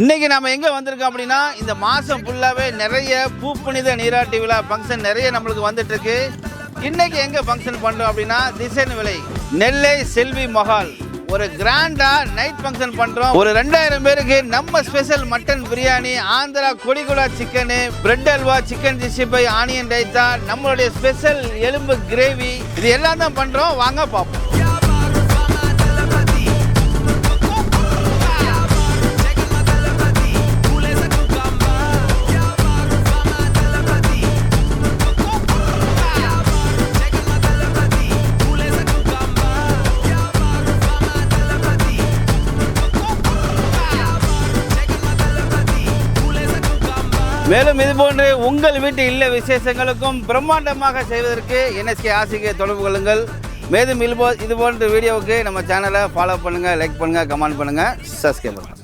இன்றைக்கி நம்ம எங்கே வந்திருக்கோம் அப்படின்னா, இந்த மாதம் ஃபுல்லாகவே நிறைய பூப்புனித நீராட்டி விழா ஃபங்க்ஷன் நிறைய நம்மளுக்கு வந்துட்டுருக்கு. இன்றைக்கி எங்கே ஃபங்க்ஷன் பண்ணுறோம் அப்படின்னா, திசைன் விலை நெல்லை செல்வி மஹால் ஒரு கிராண்டாக நைட் ஃபங்க்ஷன் பண்ணுறோம். ஒரு 2000 பேருக்கு நம்ம ஸ்பெஷல் மட்டன் பிரியாணி, ஆந்திரா கொடிகுடா chicken, bread halwa, chicken 65, onion raita, நம்மளுடைய ஸ்பெஷல் எலும்பு கிரேவி, இது எல்லாம் தான் பண்ணுறோம். வாங்க பார்ப்போம். மேலும் இதுபோன்று உங்கள் வீட்டு இல்ல விசேஷங்களுக்கும் பிரம்மாண்டமாக செய்வதற்கு NSK ஆசிரியை தொடர்பு கொள்ளுங்கள். மேலும் இதுபோன்ற வீடியோவுக்கு நம்ம சேனலை ஃபாலோ பண்ணுங்கள், லைக் பண்ணுங்கள், கமெண்ட் பண்ணுங்கள், சப்ஸ்கிரைப் பண்ணுங்கள்.